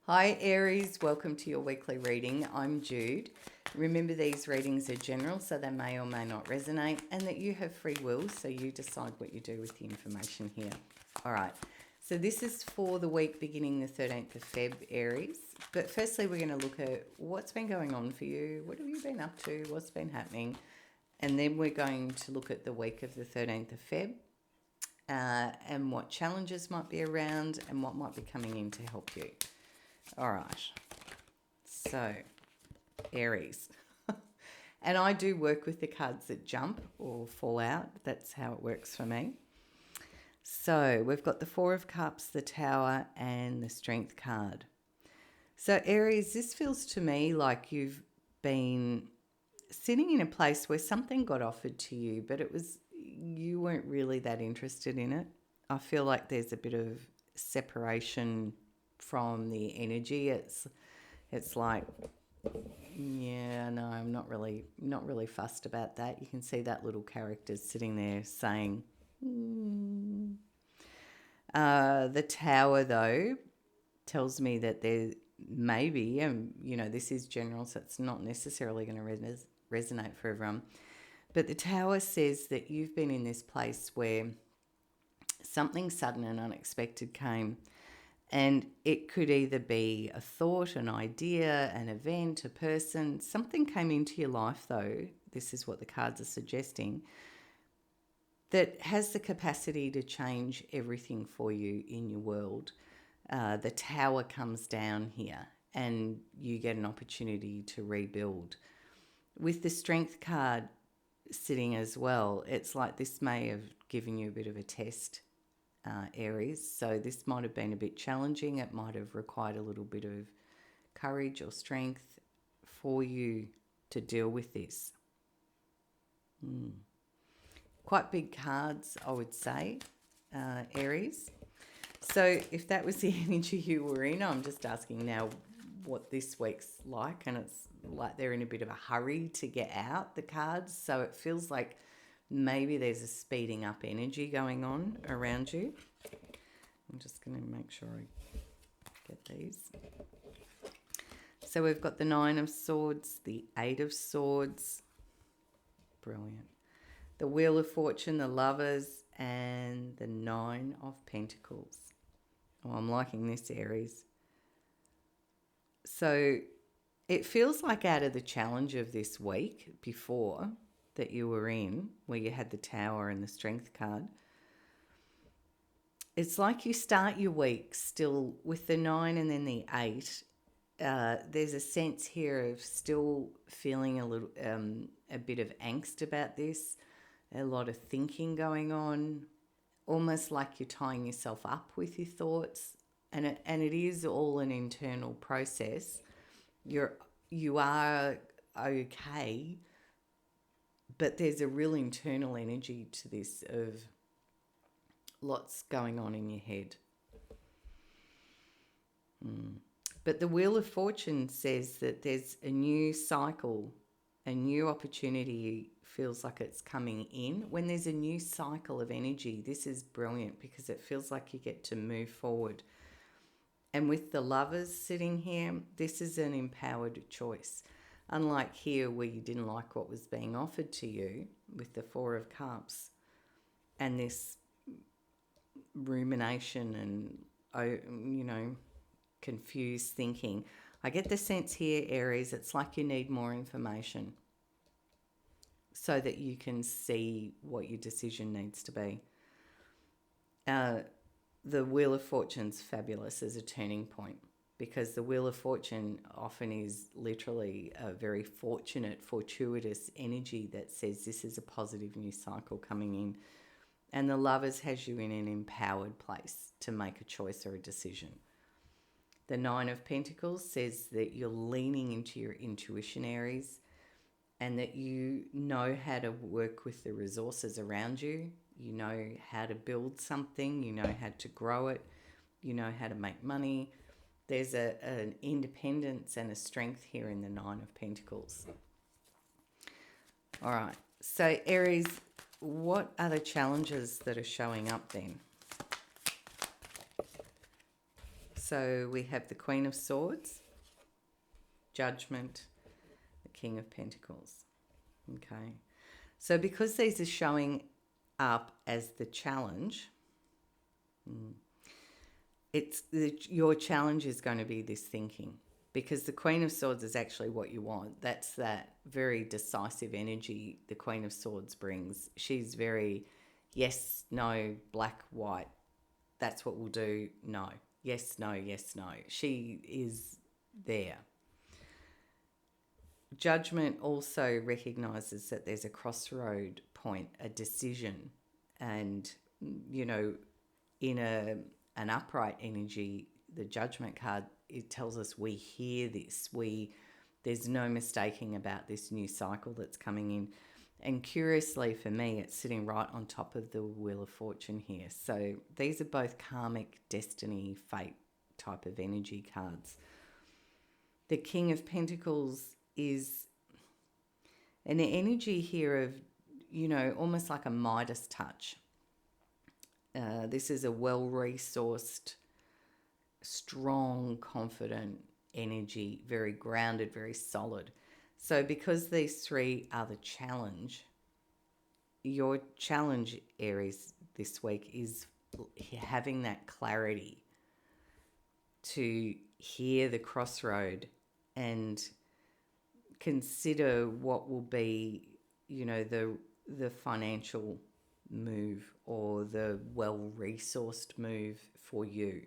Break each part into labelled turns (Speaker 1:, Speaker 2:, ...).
Speaker 1: Hi Aries, welcome to your weekly reading. I'm Jude. Remember, these readings are general, so they may or may not resonate, and that you have free will, so you decide what you do with the information here. All right, so this is for the week beginning the 13th of Feb, Aries. But firstly, we're going to look at what's been going on for you, what have you been up to, what's been happening, and then we're going to look at the week of the 13th of Feb. And what challenges might be around and what might be coming in to help you. All right, so Aries. And I do work with the cards that jump or fall out. That's how it works for me. So we've got the Four of Cups, the Tower, and the Strength card. So Aries, this feels to me like you've been sitting in a place where something got offered to you, but you weren't really that interested in it. I feel like there's a bit of separation from the energy. It's like, yeah, no, I'm not really fussed about that. You can see that little character sitting there saying, the Tower though tells me that there maybe, this is general, so it's not necessarily going to resonate for everyone. But the Tower says that you've been in this place where something sudden and unexpected came, and it could either be a thought, an idea, an event, a person. Something came into your life, though, this is what the cards are suggesting, that has the capacity to change everything for you in your world. The Tower comes down here and you get an opportunity to rebuild. With the Strength card sitting as well, it's like this may have given you a bit of a test, Aries. So this might have been a bit challenging. It might have required a little bit of courage or strength for you to deal with this. Quite big cards, I would say, Aries. So if that was the energy you were in, I'm just asking now what this week's like, and it's like they're in a bit of a hurry to get out, the cards. So it feels like maybe there's a speeding up energy going on around you. I'm just going to make sure I get these. So we've got the Nine of Swords, the Eight of Swords. Brilliant. The Wheel of Fortune, the Lovers, and the Nine of Pentacles. Oh, I'm liking this, Aries. So it feels like out of the challenge of this week before that you were in, where you had the Tower and the Strength card, it's like you start your week still with the 9 and then the 8. There's a sense here of still feeling a bit of angst about this, a lot of thinking going on, almost like you're tying yourself up with your thoughts, and it is all an internal process. You are okay, but there's a real internal energy to this of lots going on in your head. But the Wheel of Fortune says that there's a new cycle, a new opportunity feels like it's coming in. When there's a new cycle of energy, this is brilliant because it feels like you get to move forward. And with the Lovers sitting here, this is an empowered choice. Unlike here where you didn't like what was being offered to you with the Four of Cups and this rumination and, confused thinking. I get the sense here, Aries, it's like you need more information so that you can see what your decision needs to be. The Wheel of Fortune's fabulous as a turning point, because the Wheel of Fortune often is literally a very fortuitous energy that says this is a positive new cycle coming in. And the Lovers has you in an empowered place to make a choice or a decision. The Nine of Pentacles says that you're leaning into your intuition, Aries, and that you know how to work with the resources around you. You know how to build something. You know how to grow it. You know how to make money. There's an independence and a strength here in the Nine of Pentacles. All right. So, Aries, what are the challenges that are showing up then? So we have the Queen of Swords, Judgment, the King of Pentacles. Okay. So because these are showing up as the challenge, your challenge is going to be this thinking, because the Queen of Swords is actually what you want. That's that very decisive energy the Queen of Swords brings. She's very yes, no, black, white. That's what we'll do. No. Yes, no, yes, no. She is there. Judgment also recognises that there's a crossroad point, a decision. And, you know, in an upright energy, the Judgment card, it tells us we hear this. There's no mistaking about this new cycle that's coming in. And curiously for me, it's sitting right on top of the Wheel of Fortune here. So these are both karmic, destiny, fate type of energy cards. The King of Pentacles is an energy here of, you know, almost like a Midas touch. This is a well-resourced, strong, confident energy, very grounded, very solid. So because these three are the challenge, your challenge, Aries, this week is having that clarity to hear the crossroad and consider what will be, you know, the financial move or the well-resourced move for you.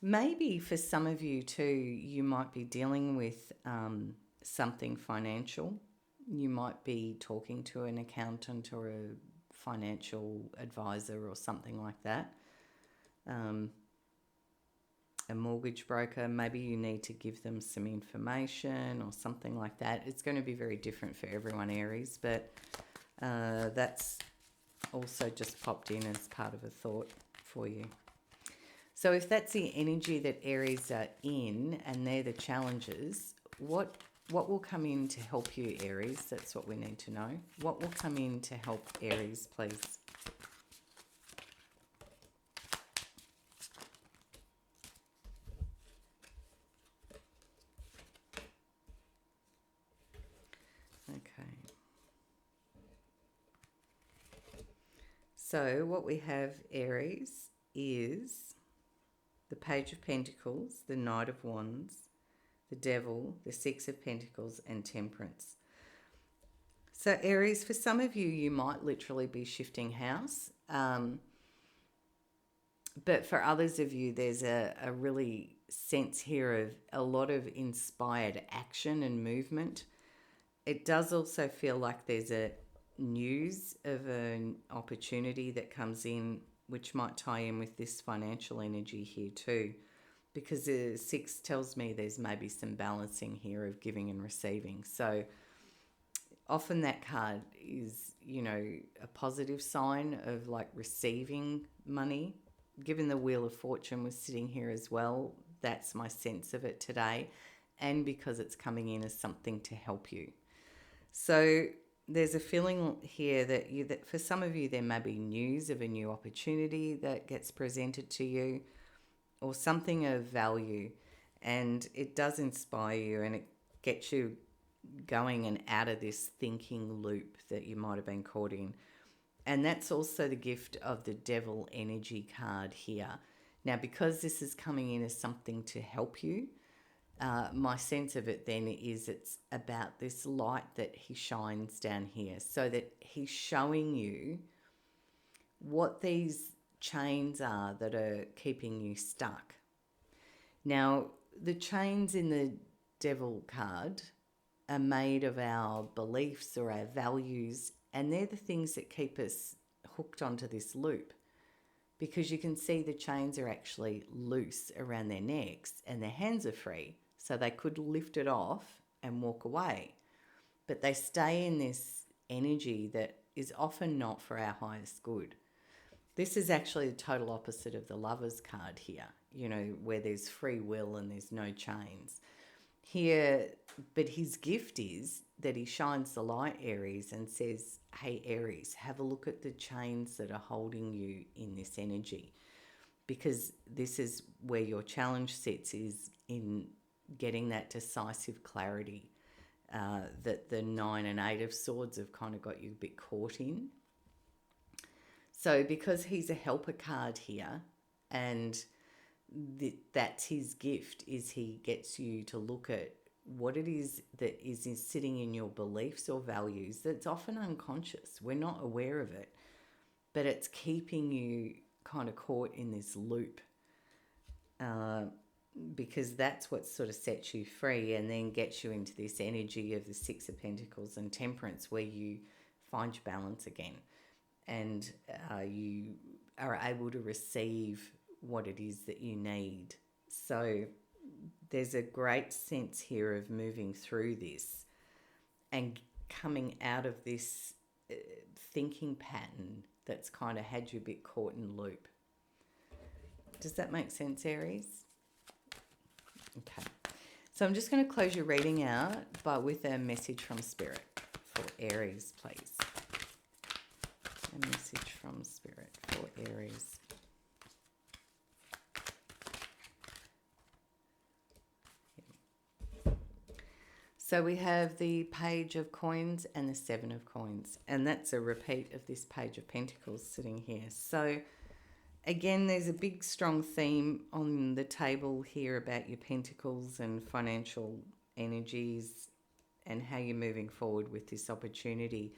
Speaker 1: Maybe for some of you too, you might be dealing with something financial. You might be talking to an accountant or a financial advisor or something like that. A mortgage broker, maybe you need to give them some information or something like that. It's going to be very different for everyone, Aries, but that's also just popped in as part of a thought for you. So if that's the energy that Aries are in and they're the challenges, what will come in to help you, Aries? That's what we need to know. What will come in to help Aries, please? Okay. So what we have, Aries, is the Page of Pentacles, the Knight of Wands, the Devil, the Six of Pentacles, and Temperance. So Aries, for some of you, you might literally be shifting house. But for others of you, there's a really sense here of a lot of inspired action and movement. It does also feel like there's a news of an opportunity that comes in, which might tie in with this financial energy here too, because the 6 tells me there's maybe some balancing here of giving and receiving. So often that card is, you know, a positive sign of like receiving money. Given the Wheel of Fortune was sitting here as well, that's my sense of it today, and because it's coming in as something to help you. So there's a feeling here that for some of you there may be news of a new opportunity that gets presented to you or something of value, and it does inspire you and it gets you going and out of this thinking loop that you might have been caught in. And that's also the gift of the Devil energy card here. Now, because this is coming in as something to help you, my sense of it then is it's about this light that he shines down here, so that he's showing you what these chains are that are keeping you stuck. Now, the chains in the Devil card are made of our beliefs or our values, and they're the things that keep us hooked onto this loop, because you can see the chains are actually loose around their necks and their hands are free, so they could lift it off and walk away, but they stay in this energy that is often not for our highest good. This is actually the total opposite of the Lovers card here, you know, where there's free will and there's no chains. here, but his gift is that he shines the light, Aries, and says, hey, Aries, have a look at the chains that are holding you in this energy, because this is where your challenge sits, is in getting that decisive clarity that the 9 and 8 of Swords have kind of got you a bit caught in. So because he's a helper card here, and that's his gift, is he gets you to look at what it is that is sitting in your beliefs or values that's often unconscious. We're not aware of it, but it's keeping you kind of caught in this loop, because that's what sort of sets you free and then gets you into this energy of the Six of Pentacles and Temperance, where you find your balance again, and you are able to receive what it is that you need. So there's a great sense here of moving through this and coming out of this thinking pattern that's kind of had you a bit caught in loop. Does that make sense, Aries? Okay. So I'm just going to close your reading out, but with a message from Spirit for Aries, please. A message from Spirit for Aries. So we have the Page of Coins and the Seven of Coins, and that's a repeat of this Page of Pentacles sitting here. So again, there's a big strong theme on the table here about your pentacles and financial energies and how you're moving forward with this opportunity.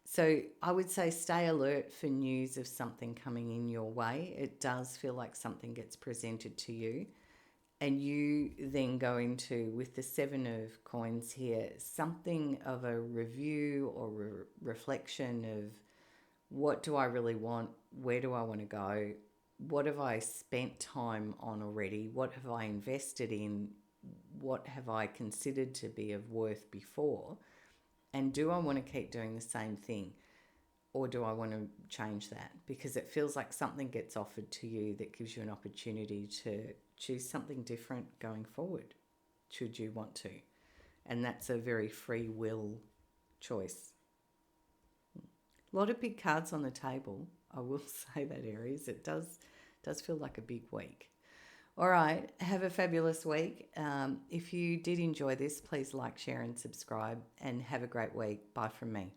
Speaker 1: So I would say stay alert for news of something coming in your way. It does feel like something gets presented to you, and you then go into, with the Seven of Coins here, something of a review or reflection of, what do I really want? Where do I want to go? What have I spent time on already? What have I invested in? What have I considered to be of worth before? And do I want to keep doing the same thing? Or do I want to change that? Because it feels like something gets offered to you that gives you an opportunity to choose something different going forward, should you want to. And that's a very free will choice. A lot of big cards on the table, I will say that, Aries. It does feel like a big week. All right, have a fabulous week. If you did enjoy this, please like, share and subscribe, and have a great week. Bye from me.